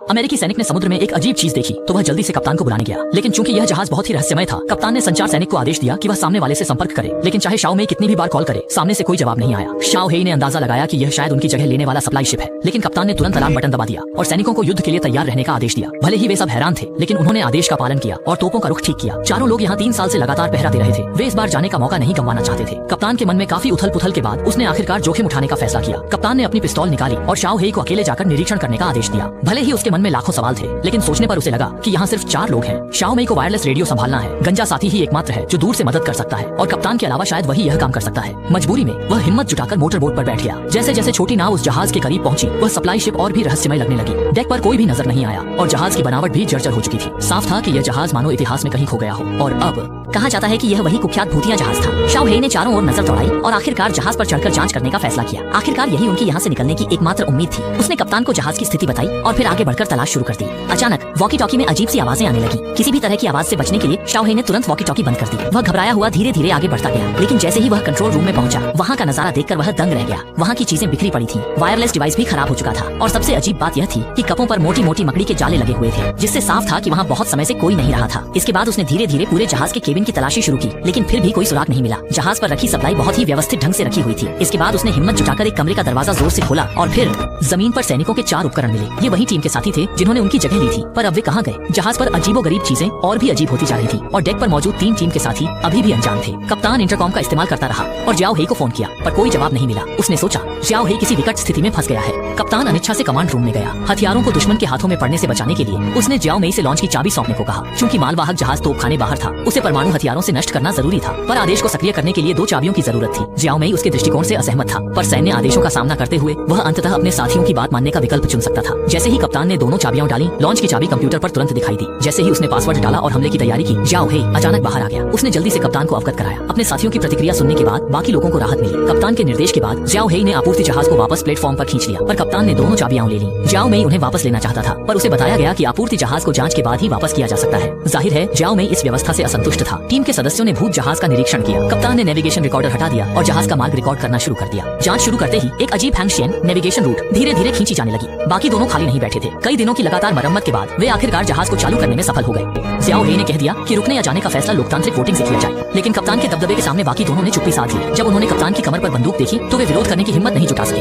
अमेरिकी सैनिक ने समुद्र में एक अजीब चीज देखी तो वह जल्दी से कप्तान को बुलाने गया, लेकिन चूंकि यह जहाज बहुत ही रहस्यमय था, कप्तान ने संचार सैनिक को आदेश दिया कि वह सामने वाले से संपर्क करे, लेकिन चाहे शाओ मेई कितनी भी बार कॉल करे, सामने से कोई जवाब नहीं आया। शाओ हेई ने अंदाजा लगाया कि यह शायद उनकी जगह लेने वाला सप्लाई शिप है, लेकिन कप्तान ने तुरंत अलार्म बटन दबा दिया और सैनिकों को युद्ध के लिए तैयार रहने का आदेश दिया। भले ही वे सब हैरान थे, लेकिन उन्होंने आदेश का पालन किया और तोपों का रुख ठीक किया। चारों लोग यहाँ 3 साल से लगातार पहरा दे रहे थे, वे इस बार जाने का मौका नहीं गंवाना चाहते थे। कप्तान के मन में काफी उथल पुथल के बाद उसने आखिरकार जोखिम उठाने का फैसला किया। कप्तान ने अपनी पिस्तौल निकाली और शाओ हेई को अकेले जाकर निरीक्षण करने का आदेश दिया। भले ही उसके मन में लाखों सवाल थे, लेकिन सोचने पर उसे लगा कि यहाँ सिर्फ 4 लोग हैं। शाओ मेई को वायरलेस रेडियो संभालना है, गंजा साथी ही एकमात्र है जो दूर से मदद कर सकता है और कप्तान के अलावा शायद वही यह काम कर सकता है। मजबूरी में वह हिम्मत जुटाकर मोटर बोट पर बैठ गया। जैसे जैसे छोटी नाव उस जहाज के करीब पहुंची, वह सप्लाई शिप और भी रहस्यमय लगने लगी। डेक पर कोई भी नजर नहीं आया और जहाज की बनावट भी जर्जर हो चुकी थी। साफ था कि यह जहाज मानो इतिहास में कहीं खो गया हो। और अब कहा जाता है कि यह वही कुख्यात भूतिया जहाज था। शाओ हेई ने चारों ओर नजर दौड़ाई और आखिरकार जहाज पर चढ़कर जांच करने का फैसला किया। आखिरकार यही उनकी यहाँ से निकलने की एकमात्र उम्मीद थी। उसने कप्तान को जहाज की स्थिति बताई और फिर आगे बढ़कर तलाश शुरू कर दी। अचानक वॉकी टॉकी में अजीब सी आवाजें आने लगी। किसी भी तरह की आवाज से बचने के लिए शाओ हेई ने तुरंत वॉकी टॉकी बंद कर दी। वह घबराया हुआ धीरे धीरे आगे बढ़ता गया, लेकिन जैसे ही वह कंट्रोल रूम में पहुंचा, वहाँ का नजारा देखकर वह दंग रह गया। वहाँ की चीजें बिखरी पड़ी थी, वायरलेस डिवाइस भी खराब हो चुका था और सबसे अजीब बात यह थी कि कपों पर मोटी मोटी मकड़ी के जाले लगे हुए थे, जिससे साफ था कि वहाँ बहुत समय से कोई नहीं रहा था। इसके बाद उसने धीरे धीरे पूरे जहाज के केबिन की तलाशी शुरू की, लेकिन फिर भी कोई सुराग नहीं मिला। जहाज पर रखी सप्लाई बहुत ही व्यवस्थित ढंग से रखी हुई थी। इसके बाद उसने हिम्मत जुटाकर एक कमरे का दरवाजा जोर से खोला और फिर जमीन पर सैनिकों के 4 उपकरण मिले। ये वही टीम के साथी थे जिन्होंने उनकी जगह ली थी, पर अब वे कहाँ गए? जहाज पर अजीबोगरीब चीजें और भी अजीब होती जा रही थी और डेक पर मौजूद 3 टीम के साथी अभी भी अनजान थे। कप्तान इंटरकॉम का इस्तेमाल करता रहा और जियाओ हेई को फोन किया, पर कोई जवाब नहीं मिला। उसने सोचा जियाओ हेई किसी विकट स्थिति में फंस गया है। कप्तान अनिच्छा से कमांड रूम में गया। हथियारों को दुश्मन के हाथों में पड़ने से बचाने के लिए उसने जियाओ मेई से लॉन्च की चाबी सौंपने को कहा। चूंकि मालवाहक जहाज तोपखाने बाहर था, उसे परमाणु हथियारों से नष्ट करना जरूरी था, पर आदेश को सक्रिय करने के लिए 2 चाबियों की जरूरत थी। जियाओ मेई उसके दृष्टिकोण से असहमत था, पर सैन्य आदेशों का सामना करते हुए वह अंततः अपने साथियों की बात मानने का विकल्प चुन सकता था। जैसे ही कप्तान ने दोनों चाबियां डाली, लॉन्च की चाबी कंप्यूटर पर तुरंत दिखाई दी। जैसे ही उसने पासवर्ड डाला और हमले की तैयारी की, जियाओ हेई अचानक बाहर आ गया। उसने जल्दी से कप्तान को अवगत कराया। अपने साथियों की प्रतिक्रिया सुनने के बाद बाकी लोगों को राहत मिली। कप्तान के निर्देश के बाद जियाओ हेई ने आपूर्ति जहाज को वापस प्लेटफॉर्म पर खींच लिया, पर कप्तान ने दोनों चाबियां ले ली। जियाओ मेई उन्हें वापस लेना चाहता था, पर उसे बताया गया कि आपूर्ति जहाज को जांच के बाद ही वापस किया जा सकता है। जाहिर है जियाओ मेई इस व्यवस्था से असंतुष्ट था। टीम के सदस्यों ने भूत जहाज का निरीक्षण किया। कप्तान ने नेविगेशन रिकॉर्डर हटा दिया और जहाज का मार्ग रिकॉर्ड करना शुरू कर दिया। जांच शुरू करते ही एक अजीब हैंगशेन नेविगेशन रूट धीरे धीरे खींची जाने लगी। बाकी दोनों खाली नहीं बैठे थे। कई दिनों की लगातार मरम्मत के बाद वे आखिरकार जहाज को चालू करने में सफल हो गए। जियाओ हेई ने कह दिया कि रुकने या जाने का फैसला लोकतांत्रिक वोटिंग से किया जाए, लेकिन कप्तान के दबदबे के सामने बाकी दोनों ने चुप्पी साध ली। जब उन्होंने कप्तान की कमर पर बंदूक देखी तो वे विरोध करने की हिम्मत नहीं जुटा सके।